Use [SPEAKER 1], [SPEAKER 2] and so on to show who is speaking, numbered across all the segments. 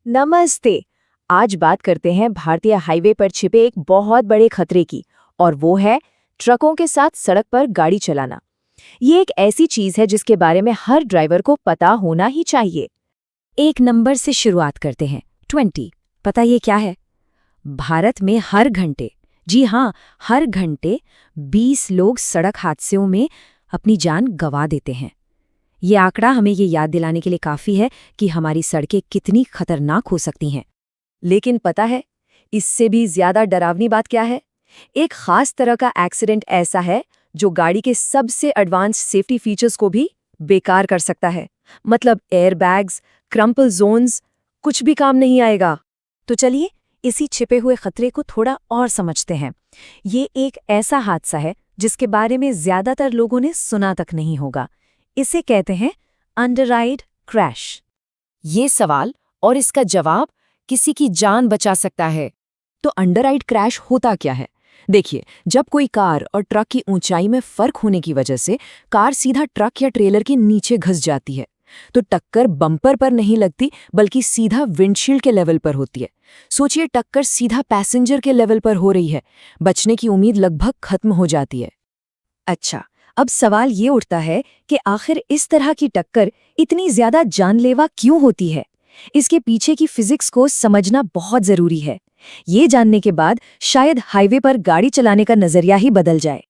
[SPEAKER 1] नमस्ते। आज बात करते हैं भारतीय हाईवे पर छिपे एक बहुत बड़े खतरे की, और वो है ट्रकों के साथ सड़क पर गाड़ी चलाना। ये एक ऐसी चीज है जिसके बारे में हर ड्राइवर को पता होना ही चाहिए।
[SPEAKER 2] एक नंबर से शुरुआत करते हैं। 20। पता ये क्या है? भारत में हर घंटे, जी हाँ, हर घंटे 20 लोग सड़क हादसों में अपनी जान गंवा देते हैं। ये आंकड़ा हमें ये याद दिलाने के लिए काफी है कि हमारी सड़कें कितनी खतरनाक हो सकती हैं।
[SPEAKER 1] लेकिन पता है, इससे भी ज्यादा डरावनी बात क्या है? एक खास तरह का एक्सीडेंट ऐसा है जो गाड़ी के सबसे एडवांस सेफ्टी फीचर्स को भी बेकार कर सकता है। मतलब एयरबैग्स, क्रम्पल जोन्स, कुछ भी काम नहीं आएगा।
[SPEAKER 2] तो चलिए इसी छिपे हुए खतरे को थोड़ा और समझते हैं। ये एक ऐसा हादसा है जिसके बारे में ज्यादातर लोगों ने सुना तक नहीं होगा। इसे कहते हैं अंडरराइड क्रैश।
[SPEAKER 1] ये सवाल और इसका जवाब किसी की जान बचा सकता है। तो अंडरराइड क्रैश होता क्या है? देखिए, जब कोई कार और ट्रक की ऊंचाई में फर्क होने की वजह से कार सीधा ट्रक या ट्रेलर के नीचे घुस जाती है, तो टक्कर बम्पर पर नहीं लगती बल्कि सीधा विंडशील्ड के लेवल पर होती है। सोचिए, टक्कर सीधा पैसेंजर के लेवल पर हो रही है, बचने की उम्मीद लगभग खत्म हो जाती है।
[SPEAKER 2] अच्छा, अब सवाल ये उठता है कि आखिर इस तरह की टक्कर इतनी ज्यादा जानलेवा क्यों होती है? इसके पीछे की फिजिक्स को समझना बहुत जरूरी है। ये जानने के बाद शायद हाईवे पर गाड़ी चलाने का नजरिया ही बदल जाए।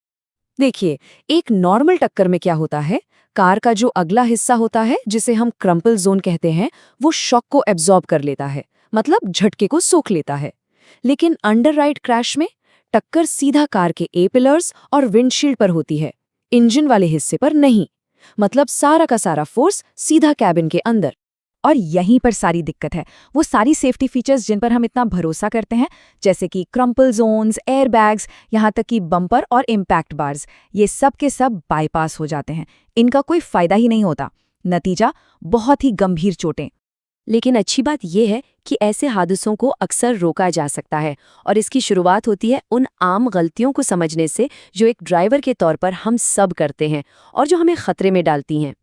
[SPEAKER 1] देखिए, एक नॉर्मल टक्कर में क्या होता है, कार का जो अगला हिस्सा होता है जिसे हम क्रम्पल जोन कहते हैं, वो शॉक को एब्जॉर्ब कर लेता है, मतलब झटके को सोख लेता है। लेकिन अंडरराइड क्रैश में टक्कर सीधा कार के ए पिलर्स और विंडशील्ड पर होती है, इंजन वाले हिस्से पर नहीं। मतलब सारा का सारा फोर्स सीधा कैबिन के अंदर।
[SPEAKER 2] और यहीं पर सारी दिक्कत है। वो सारी सेफ्टी फीचर्स जिन पर हम इतना भरोसा करते हैं, जैसे कि क्रम्पल जोन्स, एयरबैग्स, यहाँ तक कि बम्पर और इम्पैक्ट बार्स, ये सब के सब बाईपास हो जाते हैं। इनका कोई फायदा ही नहीं होता। नतीजा बहुत ही गंभीर चोटें।
[SPEAKER 1] लेकिन अच्छी बात यह है कि ऐसे हादसों को अक्सर रोका जा सकता है, और इसकी शुरुआत होती है उन आम गलतियों को समझने से जो एक ड्राइवर के तौर पर हम सब करते हैं और जो हमें खतरे में डालती हैं।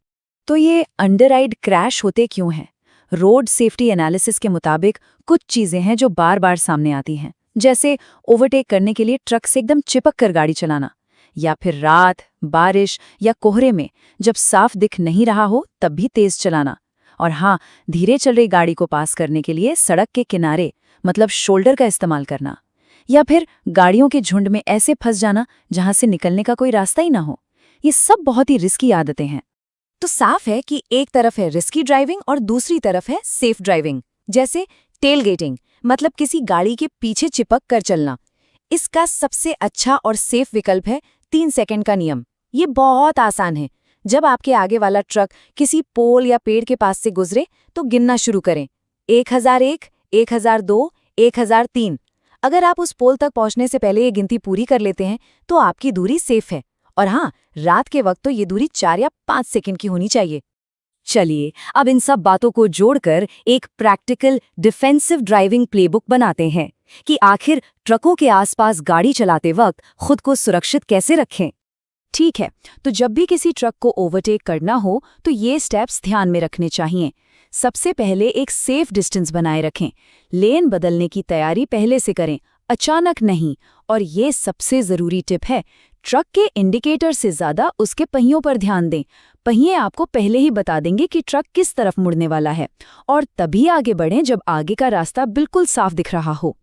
[SPEAKER 2] तो ये अंडरराइड क्रैश होते क्यों हैं? रोड सेफ्टी एनालिसिस के मुताबिक कुछ चीजें हैं जो बार बार सामने आती हैं, जैसे ओवरटेक करने के लिए ट्रक से एकदम चिपक कर गाड़ी चलाना, या फिर रात, बारिश या कोहरे में जब साफ दिख नहीं रहा हो तब भी तेज चलाना। और हाँ, धीरे चल रही गाड़ी को पास करने के लिए सड़क के किनारे, मतलब शोल्डर का इस्तेमाल करना, या फिर गाड़ियों के झुंड में ऐसे फंस जाना जहां से निकलने का कोई रास्ता ही ना हो। ये सब बहुत ही रिस्की आदतें हैं। तो साफ है कि एक तरफ है रिस्की ड्राइविंग और दूसरी तरफ है सेफ ड्राइविंग, जैसे टेलगेटिंग, मतलब किसी गाड़ी के पीछे चिपक कर चलना। इसका सबसे अच्छा और सेफ विकल्प है 3 सेकंड का नियम। ये बहुत आसान है। जब आपके आगे वाला ट्रक किसी पोल या पेड़ के पास से गुजरे तो गिनना शुरू करें। 1001, 1002, 1003। अगर आप उस पोल तक पहुंचने से पहले ये गिनती पूरी कर लेते हैं तो आपकी दूरी सेफ है। और हाँ, रात के वक्त तो ये दूरी 4 या 5 सेकंड की होनी चाहिए। चलिए, अब इन सब बातों को जोड़कर एक प्रैक्टिकल डिफेंसिव ड्राइविंग प्लेबुक बनाते हैं कि आखिर ट्रकों के आसपास गाड़ी चलाते वक्त खुद को सुरक्षित कैसे रखें। ठीक है, तो जब भी किसी ट्रक को ओवरटेक करना हो तो ये स्टेप्स ध्यान में रखने चाहिए। सबसे पहले एक सेफ डिस्टेंस बनाए रखें। लेन बदलने की तैयारी पहले से करें, अचानक नहीं। और ये सबसे ज़रूरी टिप है, ट्रक के इंडिकेटर से ज़्यादा उसके पहियों पर ध्यान दें। पहिए आपको पहले ही बता देंगे कि ट्रक किस तरफ मुड़ने वाला है, और तभी आगे बढ़ें जब आगे का रास्ता बिल्कुल साफ दिख रहा हो।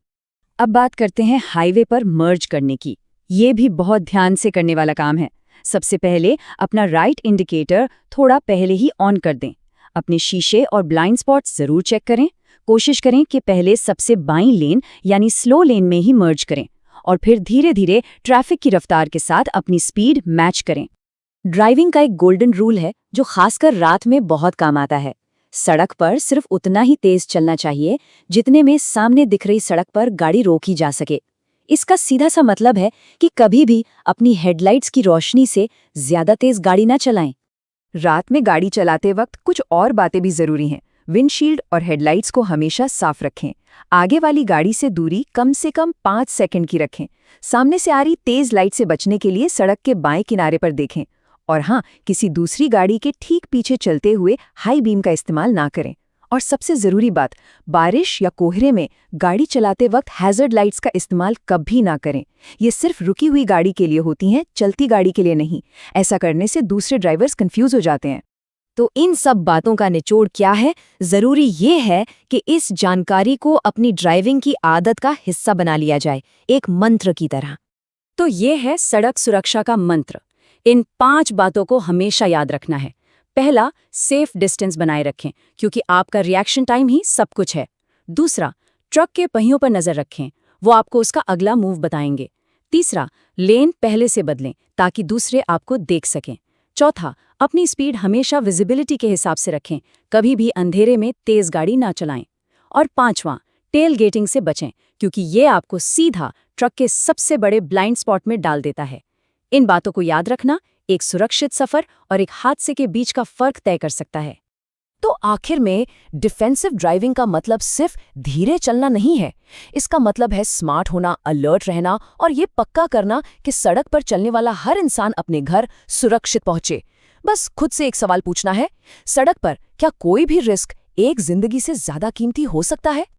[SPEAKER 2] अब बात करते हैं हाईवे पर मर्ज करने की। ये भी बहुत ध्यान से करने वाला काम है। सबसे पहले अपना राइट इंडिकेटर थोड़ा पहले ही ऑन कर दें। अपने शीशे और ब्लाइंड स्पॉट्स जरूर चेक करें। कोशिश करें कि पहले सबसे बाईं लेन यानी स्लो लेन में ही मर्ज करें, और फिर धीरे धीरे ट्रैफिक की रफ्तार के साथ अपनी स्पीड मैच करें। ड्राइविंग का एक गोल्डन रूल है जो खासकर रात में बहुत काम आता है। सड़क पर सिर्फ उतना ही तेज चलना चाहिए जितने में सामने दिख रही सड़क पर गाड़ी रोकी जा सके। इसका सीधा सा मतलब है कि कभी भी अपनी हेडलाइट्स की रोशनी से ज्यादा तेज गाड़ी ना चलाएं। रात में गाड़ी चलाते वक्त कुछ और बातें भी जरूरी हैं। विंडशील्ड और हेडलाइट्स को हमेशा साफ रखें। आगे वाली गाड़ी से दूरी कम से कम 5 सेकंड की रखें। सामने से आ रही तेज लाइट से बचने के लिए सड़क के बाएं किनारे पर देखें। और हाँ, किसी दूसरी गाड़ी के ठीक पीछे चलते हुए हाई बीम का इस्तेमाल ना करें। और सबसे ज़रूरी बात, बारिश या कोहरे में गाड़ी चलाते वक्त हैज़र्ड लाइट्स का इस्तेमाल कभी ना करें। ये सिर्फ रुकी हुई गाड़ी के लिए होती हैं, चलती गाड़ी के लिए नहीं। ऐसा करने से दूसरे ड्राइवर्स कंफ्यूज हो जाते हैं।
[SPEAKER 1] तो इन सब बातों का निचोड़ क्या है? ज़रूरी ये है कि इस जानकारी को अपनी ड्राइविंग की आदत का हिस्सा बना लिया जाए, एक मंत्र की तरह।
[SPEAKER 2] तो ये है सड़क सुरक्षा का मंत्र। इन 5 बातों को हमेशा याद रखना है। पहला, सेफ डिस्टेंस बनाए रखें, क्योंकि आपका रिएक्शन टाइम ही सब कुछ है। दूसरा, ट्रक के पहियों पर नजर रखें, वो आपको उसका अगला मूव बताएंगे। तीसरा, लेन पहले से बदलें ताकि दूसरे आपको देख सकें। चौथा, अपनी स्पीड हमेशा विजिबिलिटी के हिसाब से रखें, कभी भी अंधेरे में तेज गाड़ी ना चलाएं। और पांचवां, टेल गेटिंग से बचें, क्योंकि ये आपको सीधा ट्रक के सबसे बड़े ब्लाइंड स्पॉट में डाल देता है। इन बातों को याद रखना एक सुरक्षित सफर और एक हादसे के बीच का फर्क तय कर सकता है।
[SPEAKER 1] तो आखिर में डिफेंसिव ड्राइविंग का मतलब सिर्फ धीरे चलना नहीं है। इसका मतलब है स्मार्ट होना, अलर्ट रहना और ये पक्का करना कि सड़क पर चलने वाला हर इंसान अपने घर सुरक्षित पहुंचे। बस खुद से एक सवाल पूछना है, सड़क पर क्या कोई भी रिस्क एक जिंदगी से ज्यादा कीमती हो सकता है?